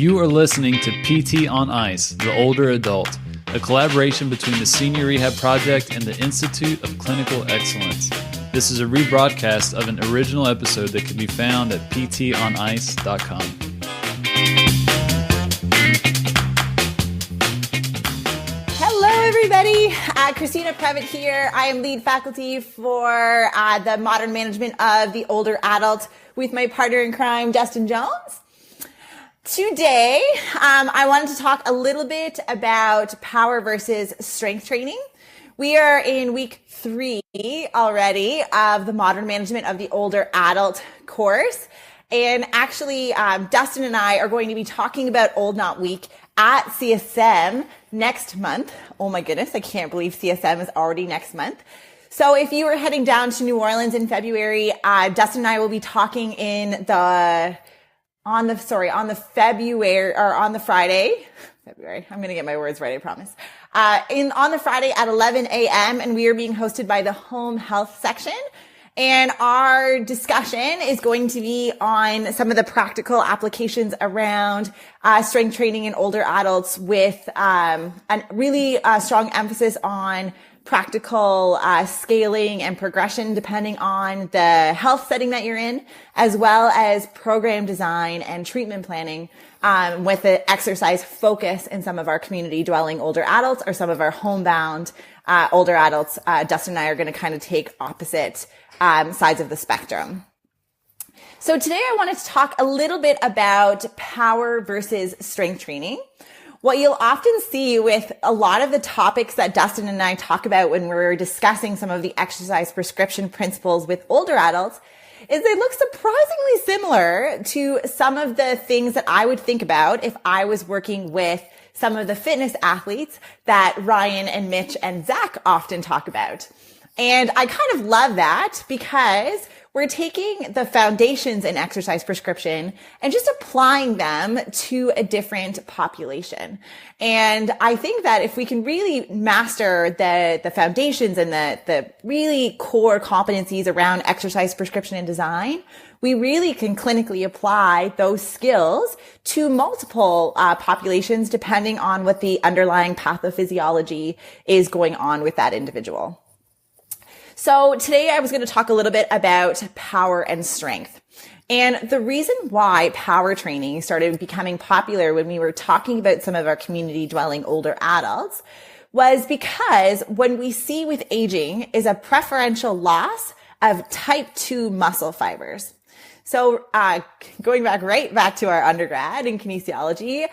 You are listening to PT on Ice, The Older Adult, a collaboration between the Senior Rehab Project and the Institute of Clinical Excellence. This is a rebroadcast of an original episode that can be found at ptonice.com. Hello, everybody. Christina Previtt here. I am lead faculty for the Modern Management of the Older Adult with my partner in crime, Justin Jones. Today, I wanted to talk a little bit about power versus strength training. We are in week 3 already of the Modern Management of the Older Adult course. And actually, Dustin and I are going to be talking about Old Not Weak at CSM next month. Oh my goodness, I can't believe CSM is already next month. So if you are heading down to New Orleans in February, Dustin and I will be talking on the Friday. I'm going to get my words right, I promise. On the Friday at 11 a.m. and we are being hosted by the home health section. And our discussion is going to be on some of the practical applications around strength training in older adults with a really strong emphasis on practical scaling and progression depending on the health setting that you're in, as well as program design and treatment planning with the exercise focus in some of our community dwelling older adults or some of our homebound older adults. Dustin and I are going to kind of take opposite sides of the spectrum. So today I wanted to talk a little bit about power versus strength training. What you'll often see with a lot of the topics that Dustin and I talk about when we're discussing some of the exercise prescription principles with older adults is they look surprisingly similar to some of the things that I would think about if I was working with some of the fitness athletes that Ryan and Mitch and Zach often talk about. And I kind of love that because we're taking the foundations in exercise prescription and just applying them to a different population. And I think that if we can really master the foundations and the really core competencies around exercise prescription and design, we really can clinically apply those skills to multiple populations depending on what the underlying pathophysiology is going on with that individual. So today I was going to talk a little bit about power and strength. And the reason why power training started becoming popular when we were talking about some of our community dwelling older adults was because when we see with aging is a preferential loss of type 2 muscle fibers. So, going right back to our undergrad in kinesiology,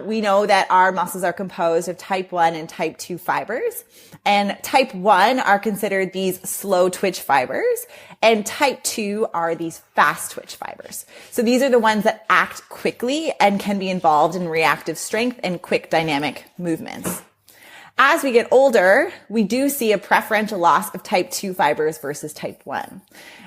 we know that our muscles are composed of type 1 and type 2 fibers. And type 1 are considered these slow twitch fibers, and type 2 are these fast twitch fibers. So these are the ones that act quickly and can be involved in reactive strength and quick dynamic movements. As we get older, we do see a preferential loss of type 2 fibers versus type 1.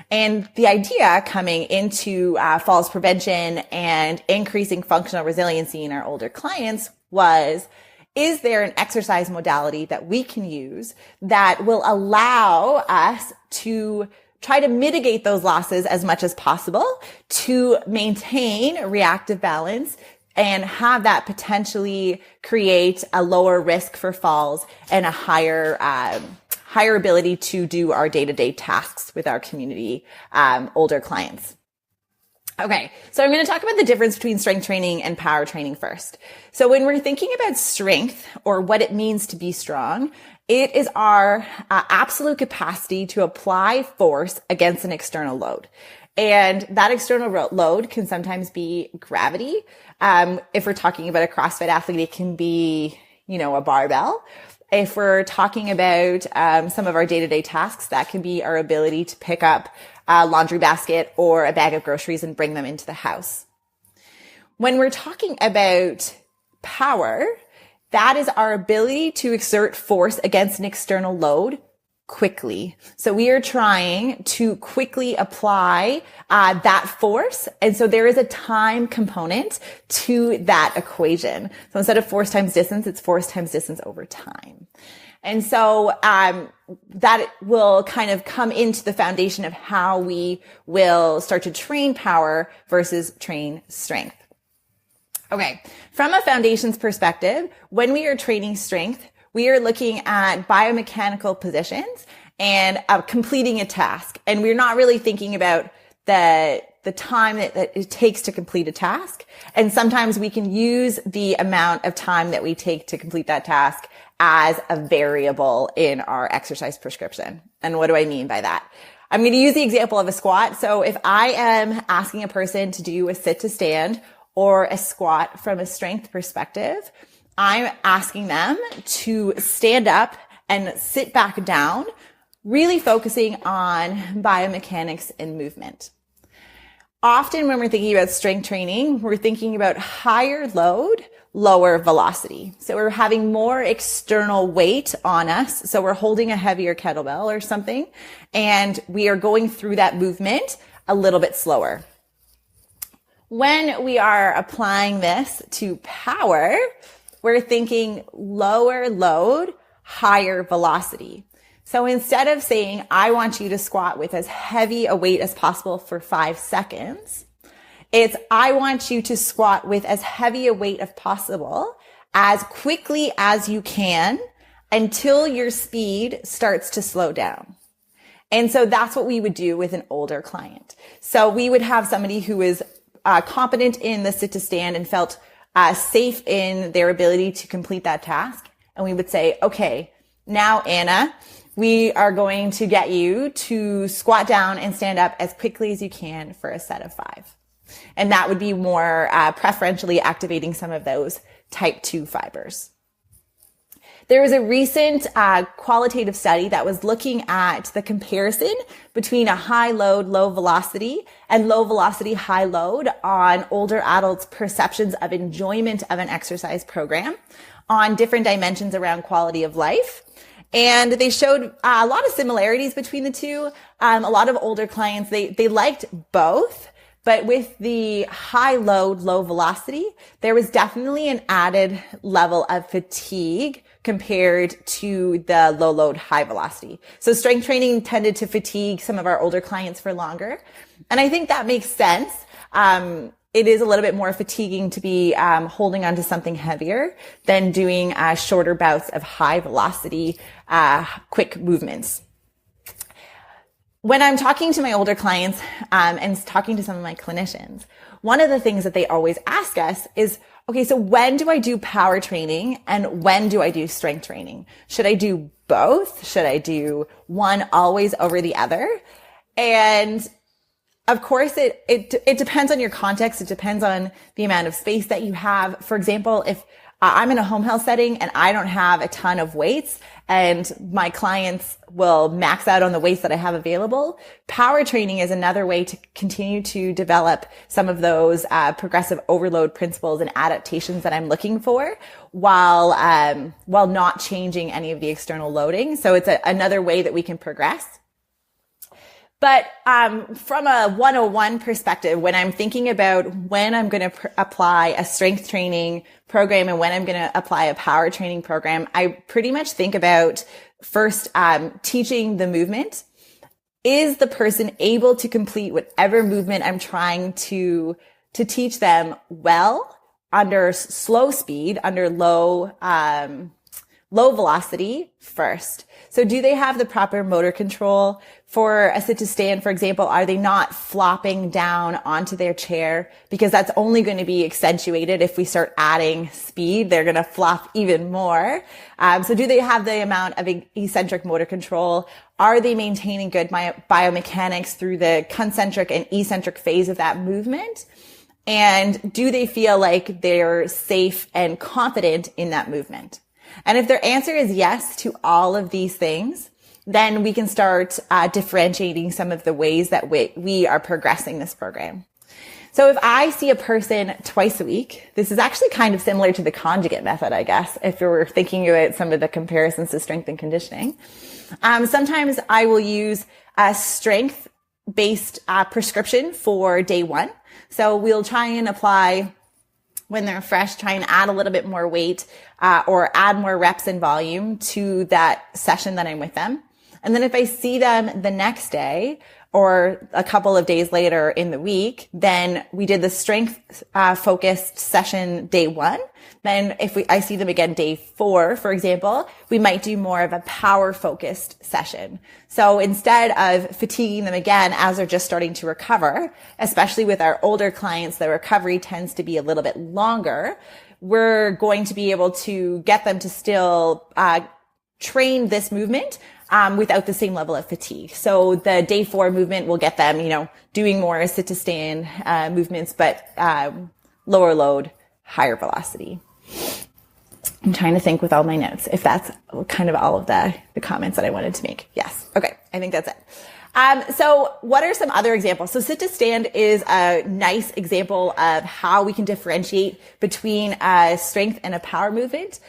And the idea coming into falls prevention and increasing functional resiliency in our older clients was, is there an exercise modality that we can use that will allow us to try to mitigate those losses as much as possible to maintain reactive balance and have that potentially create a lower risk for falls and a higher ability to do our day-to-day tasks with our community older clients. Okay, so I'm going to talk about the difference between strength training and power training first. So when we're thinking about strength or what it means to be strong, it is our absolute capacity to apply force against an external load. And that external load can sometimes be gravity. If we're talking about a CrossFit athlete, it can be, a barbell. If we're talking about some of our day-to-day tasks, that can be our ability to pick up a laundry basket or a bag of groceries and bring them into the house. When we're talking about power, that is our ability to exert force against an external load quickly. So we are trying to quickly apply that force. And so there is a time component to that equation. So instead of force times distance, it's force times distance over time. And so that will kind of come into the foundation of how we will start to train power versus train strength. Okay. From a foundations perspective, when we are training strength, we are looking at biomechanical positions and completing a task. And we're not really thinking about the time that it takes to complete a task. And sometimes we can use the amount of time that we take to complete that task as a variable in our exercise prescription. And what do I mean by that? I'm going to use the example of a squat. So if I am asking a person to do a sit to stand or a squat from a strength perspective, I'm asking them to stand up and sit back down, really focusing on biomechanics and movement. Often when we're thinking about strength training, we're thinking about higher load, lower velocity. So we're having more external weight on us. So we're holding a heavier kettlebell or something, and we are going through that movement a little bit slower. When we are applying this to power, we're thinking lower load, higher velocity. So instead of saying, I want you to squat with as heavy a weight as possible for 5 seconds, it's, I want you to squat with as heavy a weight as possible as quickly as you can until your speed starts to slow down. And so that's what we would do with an older client. So we would have somebody who is competent in the sit to stand and felt safe in their ability to complete that task. And we would say, okay, now Anna, we are going to get you to squat down and stand up as quickly as you can for a set of 5. And that would be more preferentially activating some of those type 2 fibers. There was a recent qualitative study that was looking at the comparison between a high load, low velocity and low velocity, high load on older adults' perceptions of enjoyment of an exercise program on different dimensions around quality of life. And they showed a lot of similarities between the two. A lot of older clients, they liked both. But with the high load, low velocity, there was definitely an added level of fatigue compared to the low load, high velocity. So strength training tended to fatigue some of our older clients for longer. And I think that makes sense. It is a little bit more fatiguing to be holding onto something heavier than doing shorter bouts of high velocity, quick movements. When I'm talking to my older clients and talking to some of my clinicians, one of the things that they always ask us is, okay, so when do I do power training and when do I do strength training? Should I do both? Should I do one always over the other? And of course, it depends on your context. It depends on the amount of space that you have. For example, if I'm in a home health setting and I don't have a ton of weights and my clients will max out on the weights that I have available, power training is another way to continue to develop some of those progressive overload principles and adaptations that I'm looking for while not changing any of the external loading. So it's another way that we can progress. But from a 101 perspective, when I'm thinking about when I'm going to apply a strength training program and when I'm going to apply a power training program, I pretty much think about first teaching the movement. Is the person able to complete whatever movement I'm trying to teach them well under slow speed, under low velocity first? So do they have the proper motor control? For a sit to stand, for example, are they not flopping down onto their chair? Because that's only going to be accentuated if we start adding speed. They're going to flop even more. So do they have the amount of eccentric motor control? Are they maintaining good biomechanics through the concentric and eccentric phase of that movement? And do they feel like they're safe and confident in that movement? And if their answer is yes to all of these things, then we can start differentiating some of the ways that we are progressing this program. So if I see a person twice a week, this is actually kind of similar to the conjugate method, I guess, if we were thinking about some of the comparisons to strength and conditioning. Sometimes I will use a strength-based prescription for day 1. So we'll try and apply when they're fresh, try and add a little bit more weight or add more reps and volume to that session that I'm with them. And then if I see them the next day or a couple of days later in the week, then we did the strength focused session day 1. Then if I see them again day 4, for example, we might do more of a power focused session. So instead of fatiguing them again as they're just starting to recover, especially with our older clients, the recovery tends to be a little bit longer. We're going to be able to get them to still train this movement without the same level of fatigue. So the day 4 movement will get them, doing more sit to stand movements, but lower load, higher velocity. I'm trying to think with all my notes if that's kind of all of the comments that I wanted to make. Yes. Okay. I think that's it. So what are some other examples? So sit to stand is a nice example of how we can differentiate between a strength and a power movement.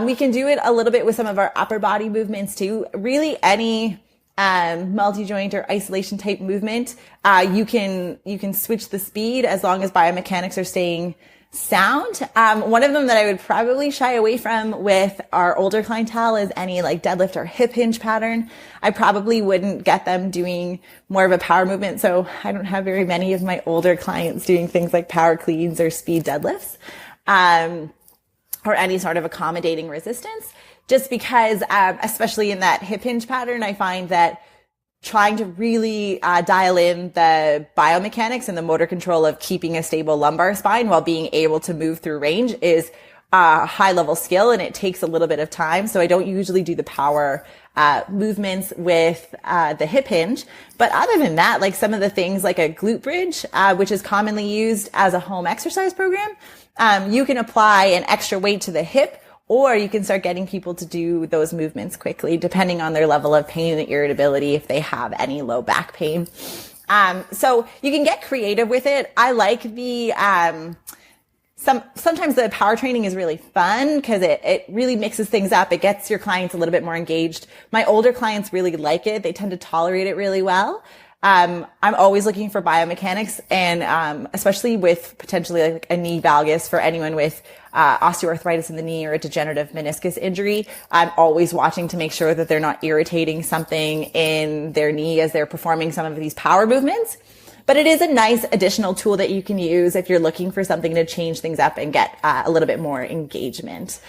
We can do it a little bit with some of our upper body movements too. Really any multi-joint or isolation type movement, you can switch the speed as long as biomechanics are staying sound. One of them that I would probably shy away from with our older clientele is any like deadlift or hip hinge pattern. I probably wouldn't get them doing more of a power movement. So I don't have very many of my older clients doing things like power cleans or speed deadlifts, or any sort of accommodating resistance, just because, especially in that hip hinge pattern, I find that trying to really dial in the biomechanics and the motor control of keeping a stable lumbar spine while being able to move through range is a high level skill, and it takes a little bit of time. So I don't usually do the power movements with the hip hinge. But other than that, like some of the things like a glute bridge, which is commonly used as a home exercise program, you can apply an extra weight to the hip, or you can start getting people to do those movements quickly, depending on their level of pain and irritability, if they have any low back pain. So you can get creative with it. I like the, sometimes the power training is really fun because it really mixes things up. It gets your clients a little bit more engaged. My older clients really like it. They tend to tolerate it really well. I'm always looking for biomechanics, and especially with potentially like a knee valgus for anyone with osteoarthritis in the knee or a degenerative meniscus injury. I'm always watching to make sure that they're not irritating something in their knee as they're performing some of these power movements. But it is a nice additional tool that you can use if you're looking for something to change things up and get a little bit more engagement.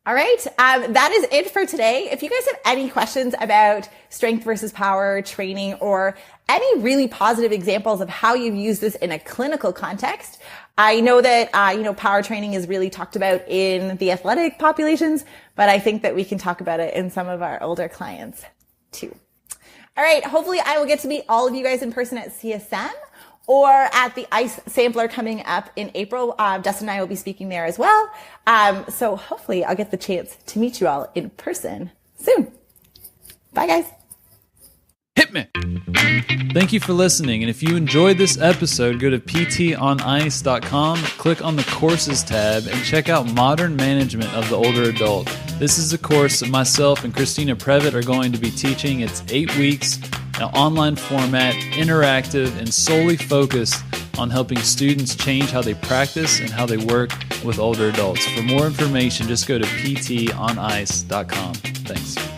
All right. That is it for today. If you guys have any questions about strength versus power training or any really positive examples of how you've used this in a clinical context, I know that, power training is really talked about in the athletic populations, but I think that we can talk about it in some of our older clients too. All right. Hopefully I will get to meet all of you guys in person at CSM or at the ICE Sampler coming up in April. Dustin and I will be speaking there as well. So hopefully I'll get the chance to meet you all in person soon. Bye, guys. Hit me. Thank you for listening. And if you enjoyed this episode, go to ptonice.com, click on the courses tab, and check out Modern Management of the Older Adult. This is a course that myself and Christina Previtt are going to be teaching. It's 8 weeks, an online format, interactive, and solely focused on helping students change how they practice and how they work with older adults. For more information, just go to ptonice.com. Thanks.